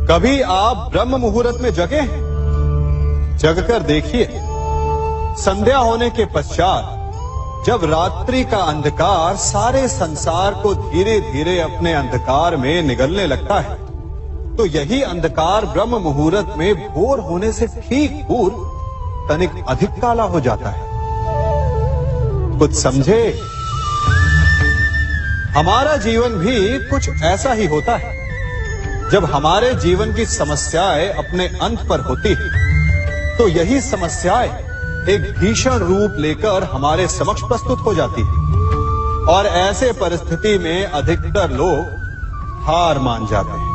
कभी आप ब्रह्म मुहूर्त में जगे? जगकर देखिए, संध्या होने के पश्चात जब रात्रि का अंधकार सारे संसार को धीरे धीरे अपने अंधकार में निगलने लगता है, तो यही अंधकार ब्रह्म मुहूर्त में भोर होने से ठीक पूर्व तनिक अधिक काला हो जाता है। कुछ समझे? हमारा जीवन भी कुछ ऐसा ही होता है। जब हमारे जीवन की समस्याएं अपने अंत पर होती है, तो यही समस्याएं एक भीषण रूप लेकर हमारे समक्ष प्रस्तुत हो जाती है और ऐसे परिस्थिति में अधिकतर लोग हार मान जाते हैं,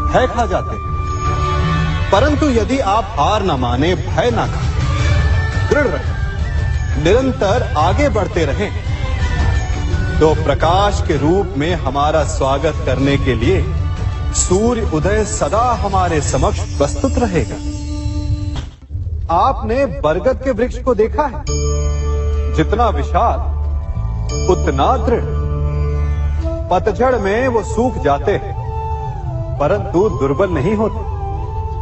भय खा जाते हैं। परंतु यदि आप हार न माने, भय न खाएं, दृढ़ रहें, निरंतर आगे बढ़ते रहें, तो प्रकाश के रूप में हमारा स्वागत करने के लिए सूर्य उदय सदा हमारे समक्ष प्रस्तुत रहेगा। आपने बरगद के वृक्ष को देखा है? जितना विशाल उतना दृढ़। पतझड़ में वो सूख जाते हैं, परंतु दुर्बल नहीं होते,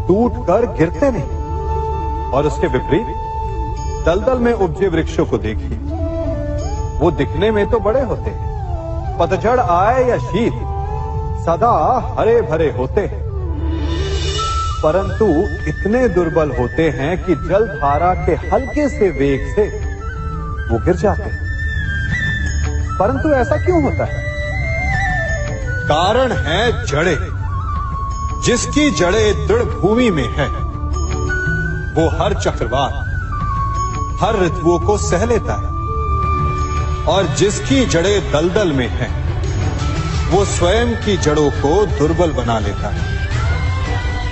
टूटकर गिरते नहीं। और उसके विपरीत दलदल में उपजे वृक्षों को देखिए, वो दिखने में तो बड़े होते हैं, पतझड़ आए या शीत सदा हरे भरे होते हैं, परंतु इतने दुर्बल होते हैं कि जल धारा के हल्के से वेग से वो गिर जाते हैं। परंतु ऐसा क्यों होता है? कारण है जड़ें। जिसकी जड़ें दृढ़ भूमि में है, वो हर चक्रवात, हर ऋतुओं को सह लेता है, और जिसकी जड़ें दलदल में है, वो स्वयं की जड़ों को दुर्बल बना लेता है।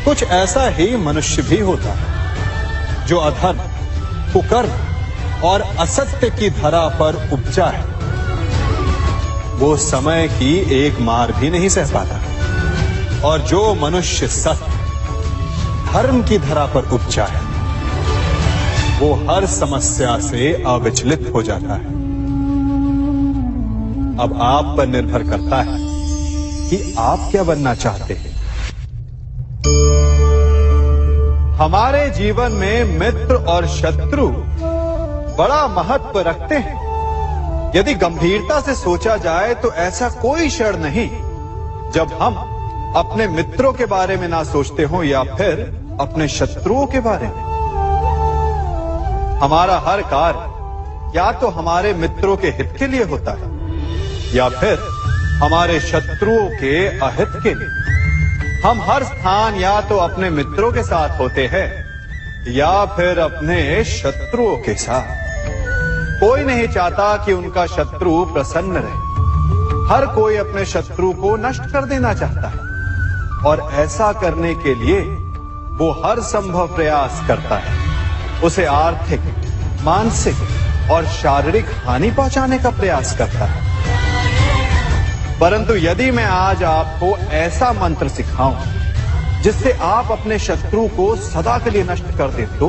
कुछ ऐसा ही मनुष्य भी होता है, जो अधर्म, कुकर्म और असत्य की धरा पर उपजा है। वो समय की एक मार भी नहीं सह पाता, और जो मनुष्य सत्य, धर्म की धरा पर उपजा है, वो हर समस्या से अविचलित हो जाता है। अब आप पर निर्भर करता है कि आप क्या बनना चाहते हैं। हमारे जीवन में मित्र और शत्रु बड़ा महत्व रखते हैं। यदि गंभीरता से सोचा जाए तो ऐसा कोई क्षण नहीं जब हम अपने मित्रों के बारे में ना सोचते हो या फिर अपने शत्रुओं के बारे में। हमारा हर कार्य या तो हमारे मित्रों के हित के लिए होता है या फिर हमारे शत्रुओं के अहित के लिए। हम हर स्थान या तो अपने मित्रों के साथ होते हैं या फिर अपने शत्रुओं के साथ। कोई नहीं चाहता कि उनका शत्रु प्रसन्न रहे। हर कोई अपने शत्रु को नष्ट कर देना चाहता है, और ऐसा करने के लिए वो हर संभव प्रयास करता है। उसे आर्थिक, मानसिक और शारीरिक हानि पहुंचाने का प्रयास करता है। परंतु यदि मैं आज आपको ऐसा मंत्र सिखाऊं जिससे आप अपने शत्रु को सदा के लिए नष्ट कर दे तो,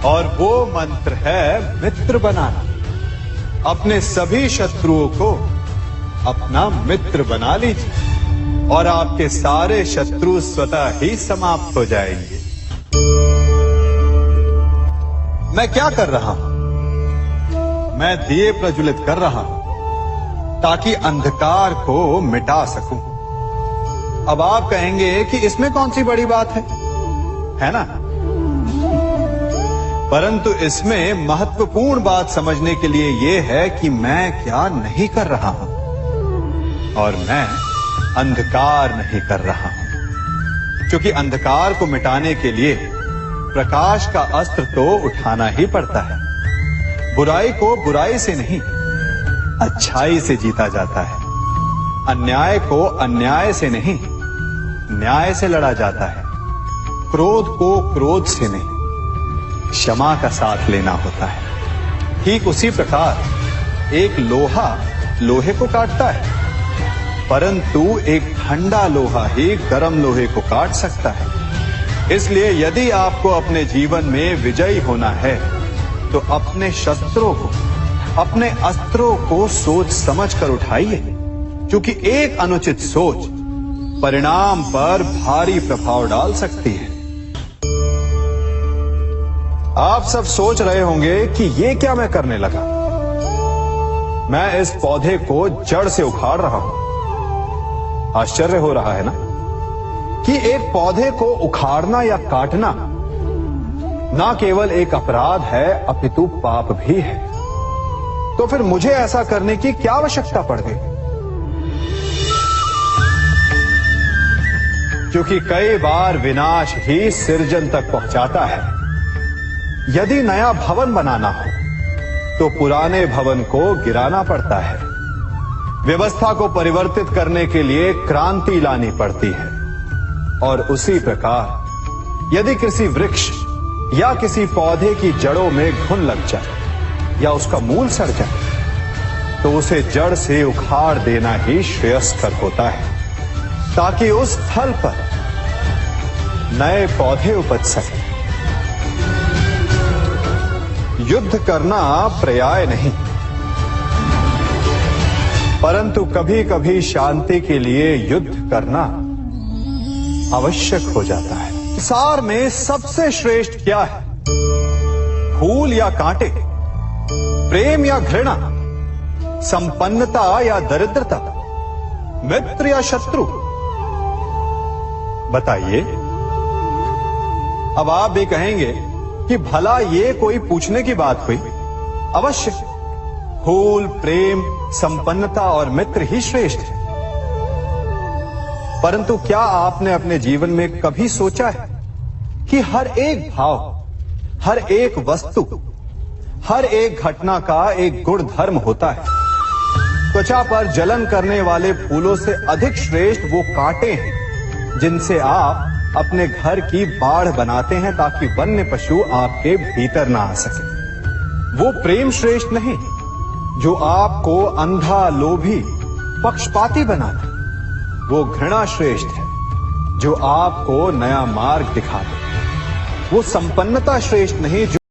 और वो मंत्र है मित्र बनाना। अपने सभी शत्रुओं को अपना मित्र बना लीजिए और आपके सारे शत्रु स्वतः ही समाप्त हो जाएंगे। मैं क्या कर रहा हूं? मैं दिए प्रज्वलित कर रहा हूं ताकि अंधकार को मिटा सकूं। अब आप कहेंगे कि इसमें कौन सी बड़ी बात है ना? परंतु इसमें महत्वपूर्ण बात समझने के लिए यह है कि मैं क्या नहीं कर रहा हूं, और मैं अंधकार नहीं कर रहा हूं। क्योंकि अंधकार को मिटाने के लिए प्रकाश का अस्त्र तो उठाना ही पड़ता है। बुराई को बुराई से नहीं, अच्छाई से जीता जाता है। अन्याय को अन्याय से नहीं, न्याय से लड़ा जाता है। क्रोध को क्रोध से नहीं, क्षमा का साथ लेना होता है। ठीक उसी प्रकार एक लोहा लोहे को काटता है, परंतु एक ठंडा लोहा ही गर्म लोहे को काट सकता है। इसलिए यदि आपको अपने जीवन में विजयी होना है तो अपने शस्त्रों को, अपने अस्त्रों को सोच समझ कर उठाइए, क्योंकि एक अनुचित सोच परिणाम पर भारी प्रभाव डाल सकती है। आप सब सोच रहे होंगे कि ये क्या मैं करने लगा। मैं इस पौधे को जड़ से उखाड़ रहा हूं। आश्चर्य हो रहा है ना कि एक पौधे को उखाड़ना या काटना ना केवल एक अपराध है अपितु पाप भी है। तो फिर मुझे ऐसा करने की क्या आवश्यकता पड़ गई? क्योंकि कई बार विनाश ही सृजन तक पहुंचाता है। यदि नया भवन बनाना हो तो पुराने भवन को गिराना पड़ता है। व्यवस्था को परिवर्तित करने के लिए क्रांति लानी पड़ती है। और उसी प्रकार यदि किसी वृक्ष या किसी पौधे की जड़ों में घुन लग जाए या उसका मूल सड़ जाए तो उसे जड़ से उखाड़ देना ही श्रेयस्कर होता है, ताकि उस स्थल पर नए पौधे उपज सके। युद्ध करना पर्याय नहीं, परंतु कभी कभी शांति के लिए युद्ध करना आवश्यक हो जाता है। संसार में सबसे श्रेष्ठ क्या है? फूल या कांटे, प्रेम या घृणा, संपन्नता या दरिद्रता, मित्र या शत्रु? बताइए। अब आप भी कहेंगे कि भला ये कोई पूछने की बात हुई? अवश्य, फूल, प्रेम, संपन्नता और मित्र ही श्रेष्ठ है। परंतु क्या आपने अपने जीवन में कभी सोचा है कि हर एक भाव, हर एक वस्तु, हर एक घटना का एक गुण धर्म होता है? त्वचा पर जलन करने वाले फूलों से अधिक श्रेष्ठ वो कांटे हैं जिनसे आप अपने घर की बाढ़ बनाते हैं ताकि वन्य पशु आपके भीतर ना आ सके। वो प्रेम श्रेष्ठ नहीं जो आपको अंधा, लोभी, पक्षपाती बनाता। वो घृणा श्रेष्ठ है जो आपको नया मार्ग दिखाता। वो संपन्नता श्रेष्ठ नहीं जो